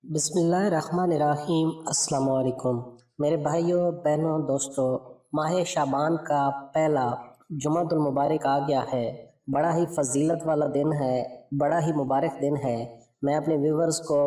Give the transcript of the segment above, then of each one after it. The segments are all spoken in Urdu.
بسم اللہ الرحمن الرحیم۔ السلام علیکم میرے بھائیوں، بہنوں، دوستوں، ماہ شعبان کا پہلا جمعہ المبارک آ گیا ہے۔ بڑا ہی فضیلت والا دن ہے، بڑا ہی مبارک دن ہے۔ میں اپنے ویورز کو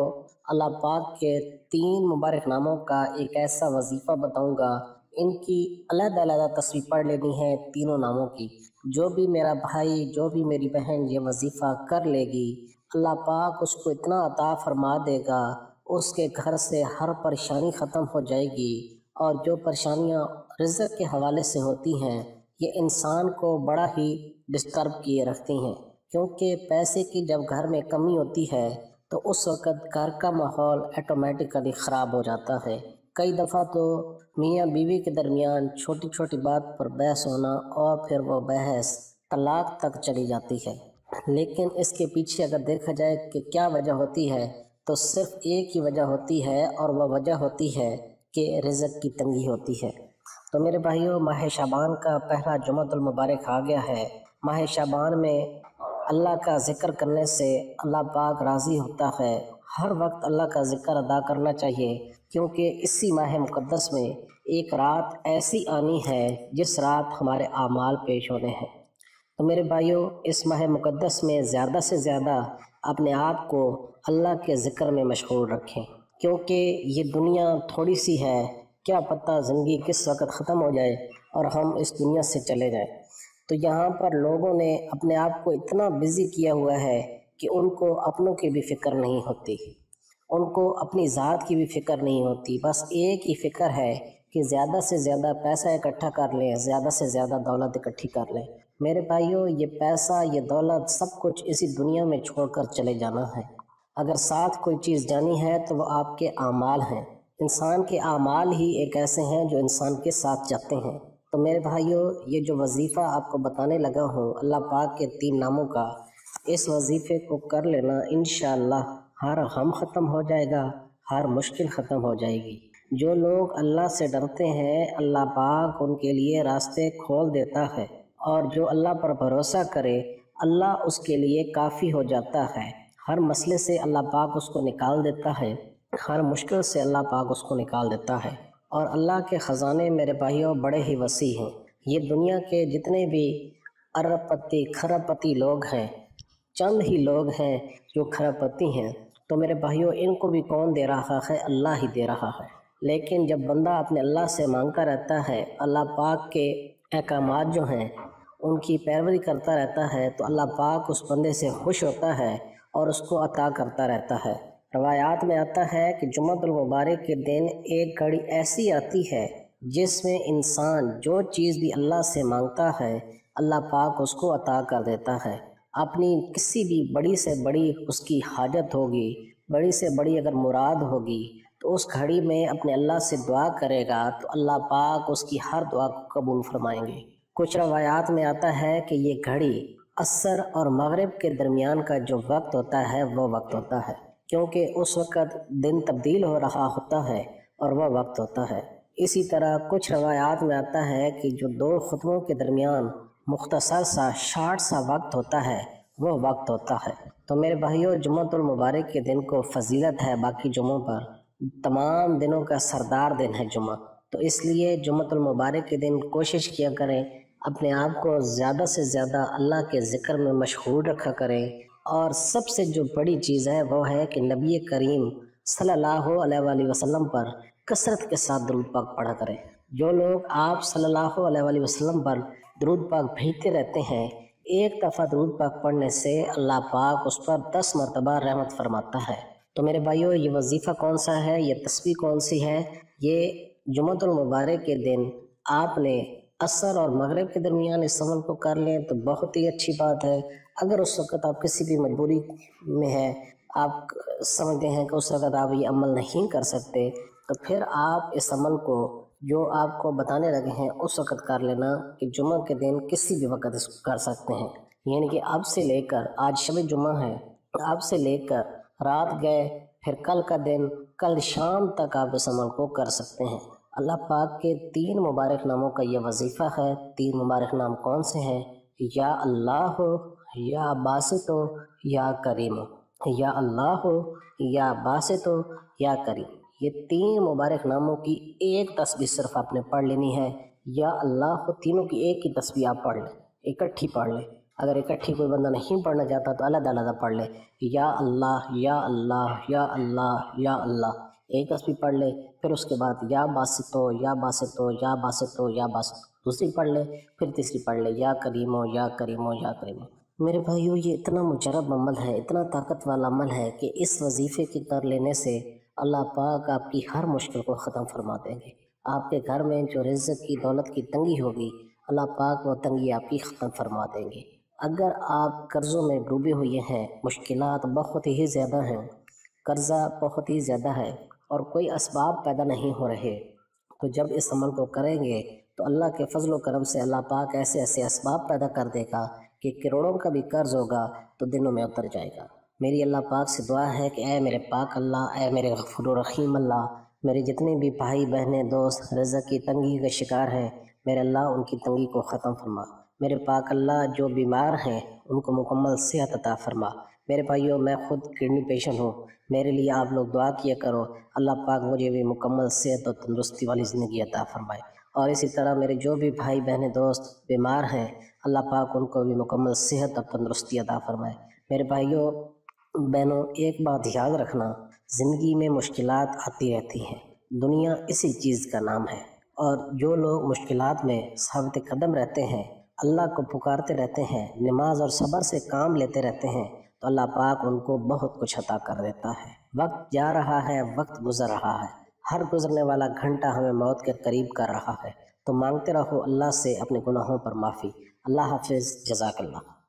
اللہ پاک کے 3 مبارک ناموں کا ایک ایسا وظیفہ بتاؤں گا، ان کی علیحدہ علیحدہ تصویر پڑھ لینی ہے تینوں ناموں کی۔ جو بھی میرا بھائی، جو بھی میری بہن یہ وظیفہ کر لے گی، اللہ پاک اس کو اتنا عطا فرما دے گا، اس کے گھر سے ہر پریشانی ختم ہو جائے گی۔ اور جو پریشانیاں رزق کے حوالے سے ہوتی ہیں، یہ انسان کو بڑا ہی ڈسٹرب کیے رکھتی ہیں، کیونکہ پیسے کی جب گھر میں کمی ہوتی ہے تو اس وقت گھر کا ماحول آٹومیٹکلی خراب ہو جاتا ہے۔ کئی دفعہ تو میاں بیوی کے درمیان چھوٹی چھوٹی بات پر بحث ہونا اور پھر وہ بحث طلاق تک چلی جاتی ہے۔ لیکن اس کے پیچھے اگر دیکھا جائے کہ کیا وجہ ہوتی ہے، تو صرف ایک ہی وجہ ہوتی ہے، اور وہ وجہ ہوتی ہے کہ رزق کی تنگی ہوتی ہے۔ تو میرے بھائیوں، ماہ شعبان کا پہلا جمعہ المبارک آ گیا ہے۔ ماہ شعبان میں اللہ کا ذکر کرنے سے اللہ پاک راضی ہوتا ہے۔ ہر وقت اللہ کا ذکر ادا کرنا چاہیے، کیونکہ اسی ماہ مقدس میں ایک رات ایسی آنی ہے جس رات ہمارے اعمال پیش ہونے ہیں۔ تو میرے بھائیوں، اس ماہ مقدس میں زیادہ سے زیادہ اپنے آپ کو اللہ کے ذکر میں مشغول رکھیں، کیونکہ یہ دنیا تھوڑی سی ہے، کیا پتہ زندگی کس وقت ختم ہو جائے اور ہم اس دنیا سے چلے جائیں۔ تو یہاں پر لوگوں نے اپنے آپ کو اتنا بزی کیا ہوا ہے کہ ان کو اپنوں کی بھی فکر نہیں ہوتی، ان کو اپنی ذات کی بھی فکر نہیں ہوتی، بس ایک ہی فکر ہے کہ زیادہ سے زیادہ پیسہ اکٹھا کر لیں، زیادہ سے زیادہ دولت اکٹھی کر لیں۔ میرے بھائیوں، یہ پیسہ، یہ دولت، سب کچھ اسی دنیا میں چھوڑ کر چلے جانا ہے۔ اگر ساتھ کوئی چیز جانی ہے تو وہ آپ کے اعمال ہیں۔ انسان کے اعمال ہی ایک ایسے ہیں جو انسان کے ساتھ جاتے ہیں۔ تو میرے بھائیوں، یہ جو وظیفہ آپ کو بتانے لگا ہوں اللہ پاک کے 3 ناموں کا، اس وظیفے کو کر لینا، انشاءاللہ ہر غم ختم ہو جائے گا، ہر مشکل ختم ہو جائے گی۔ جو لوگ اللہ سے ڈرتے ہیں، اللہ پاک ان کے لیے راستے کھول دیتا ہے، اور جو اللہ پر بھروسہ کرے، اللہ اس کے لیے کافی ہو جاتا ہے۔ ہر مسئلے سے اللہ پاک اس کو نکال دیتا ہے، ہر مشکل سے اللہ پاک اس کو نکال دیتا ہے۔ اور اللہ کے خزانے میرے بھائیوں بڑے ہی وسیع ہیں۔ یہ دنیا کے جتنے بھی ارب پتی، کھرب پتی لوگ ہیں، چند ہی لوگ ہیں جو کھرب پتی ہیں۔ تو میرے بھائیوں، ان کو بھی کون دے رہا ہے؟ اللہ ہی دے رہا ہے۔ لیکن جب بندہ اپنے اللہ سے مانگتا رہتا ہے، اللہ پاک کے احکامات جو ہیں ان کی پیروی کرتا رہتا ہے، تو اللہ پاک اس بندے سے خوش ہوتا ہے اور اس کو عطا کرتا رہتا ہے۔ روایات میں آتا ہے کہ جمعہ المبارک کے دن ایک گھڑی ایسی آتی ہے جس میں انسان جو چیز بھی اللہ سے مانگتا ہے، اللہ پاک اس کو عطا کر دیتا ہے۔ اپنی کسی بھی بڑی سے بڑی اس کی حاجت ہوگی، بڑی سے بڑی اگر مراد ہوگی، تو اس گھڑی میں اپنے اللہ سے دعا کرے گا تو اللہ پاک اس کی ہر دعا کو قبول فرمائیں گے۔ کچھ روایات میں آتا ہے کہ یہ گھڑی عصر اور مغرب کے درمیان کا جو وقت ہوتا ہے وہ وقت ہوتا ہے، کیونکہ اس وقت دن تبدیل ہو رہا ہوتا ہے اور وہ وقت ہوتا ہے۔ اسی طرح کچھ روایات میں آتا ہے کہ جو 2 خطبوں کے درمیان مختصر سا شارٹ سا وقت ہوتا ہے وہ وقت ہوتا ہے۔ تو میرے بھائیوں، جمعہ المبارک کے دن کو فضیلت ہے، باقی جمعوں پر تمام دنوں کا سردار دن ہے جمعہ۔ تو اس لیے جمعہ المبارک کے دن کوشش کیا کریں، اپنے آپ کو زیادہ سے زیادہ اللہ کے ذکر میں مشغول رکھا کریں۔ اور سب سے جو بڑی چیز ہے وہ ہے کہ نبی کریم صلی اللہ علیہ وآلہ وسلم پر کثرت کے ساتھ درود پاک پڑھا کریں۔ جو لوگ آپ صلی اللہ علیہ وآلہ وسلم پر درود پاک بھیجتے رہتے ہیں، ایک دفعہ درود پاک پڑھنے سے اللہ پاک اس پر 10 مرتبہ رحمت فرماتا ہے۔ تو میرے بھائیوں، یہ وظیفہ کون سا ہے، یہ تسبیح کون سی ہے؟ یہ جمعہ المبارک کے دن آپ نے عصر اور مغرب کے درمیان اس عمل کو کر لیں تو بہت ہی اچھی بات ہے۔ اگر اس وقت آپ کسی بھی مجبوری میں ہیں، آپ سمجھتے ہیں کہ اس وقت آپ یہ عمل نہیں کر سکتے، تو پھر آپ اس عمل کو جو آپ کو بتانے لگے ہیں اس وقت کر لینا، کہ جمعہ کے دن کسی بھی وقت اس کو کر سکتے ہیں۔ یعنی کہ اب سے لے کر، آج شب جمعہ ہے، اب سے لے کر رات گئے، پھر کل کا دن، کل شام تک آپ اس عمل کو کر سکتے ہیں۔ اللہ پاک کے 3 مبارک ناموں کا یہ وظیفہ ہے۔ 3 مبارک نام کون سے ہیں؟ یا اللہ ہو، یا باسط ہو، یا کریم ہو۔ یا اللہ ہو، یا باسط ہو، یا کریم، یہ تین مبارک ناموں کی ایک تسبیح صرف آپ نے پڑھ لینی ہے۔ یا اللہ ہو تینوں کی ایک ہی تسبیح آپ پڑھ لیں، اکٹھی پڑھ لیں۔ اگر اکٹھی کوئی بندہ نہیں پڑھنا چاہتا تو علیحدہ علیحدہ پڑھ لے، یا اللہ یا اللہ یا اللہ یا اللہ، ایک تسبیح پڑھ لے۔ پھر اس کے بعد یا باسطو یا باسطو یا باسطو یا باسطو دوسری پڑھ لے، پھر تیسری پڑھ لے یا کریمو یا کریمو یا کریمو۔ میرے بھائیو، یہ اتنا مجرب عمل ہے، اتنا طاقت والا عمل ہے کہ اس وظیفے کی کر لینے سے اللہ پاک آپ کی ہر مشکل کو ختم فرما دیں گے۔ آپ کے گھر میں جو رزق کی دولت کی تنگی ہوگی، اللہ پاک وہ تنگی آپ کی ختم فرما دیں گے۔ اگر آپ قرضوں میں ڈوبے ہوئے ہیں، مشکلات بہت ہی زیادہ ہیں، قرضہ بہت ہی زیادہ ہے اور کوئی اسباب پیدا نہیں ہو رہے، تو جب اس عمل کو کریں گے تو اللہ کے فضل و کرم سے اللہ پاک ایسے ایسے اسباب پیدا کر دے گا کہ کروڑوں کا بھی قرض ہوگا تو دنوں میں اتر جائے گا۔ میری اللہ پاک سے دعا ہے کہ اے میرے پاک اللہ، اے میرے غفور و رحیم اللہ، میرے جتنے بھی بھائی بہنیں دوست رزق کی تنگی کے شکار ہیں، میرے اللہ ان کی تنگی کو ختم فرما۔ میرے پاک اللہ جو بیمار ہیں ان کو مکمل صحت عطا فرما۔ میرے بھائیوں، میں خود کڈنی پیشنٹ ہوں، میرے لیے آپ لوگ دعا کیا کرو، اللہ پاک مجھے بھی مکمل صحت اور تندرستی والی زندگی عطا فرمائے۔ اور اسی طرح میرے جو بھی بھائی بہنیں دوست بیمار ہیں، اللہ پاک ان کو بھی مکمل صحت اور تندرستی عطا فرمائے۔ میرے بھائیوں بہنوں، ایک بات یاد رکھنا، زندگی میں مشکلات آتی رہتی ہیں، دنیا اسی چیز کا نام ہے، اور جو لوگ مشکلات میں ثابت قدم رہتے ہیں، اللہ کو پکارتے رہتے ہیں، نماز اور صبر سے کام لیتے رہتے ہیں، تو اللہ پاک ان کو بہت کچھ عطا کر دیتا ہے۔ وقت جا رہا ہے، وقت گزر رہا ہے، ہر گزرنے والا گھنٹہ ہمیں موت کے قریب کر رہا ہے، تو مانگتے رہو اللہ سے اپنے گناہوں پر معافی۔ اللہ حافظ، جزاک اللہ۔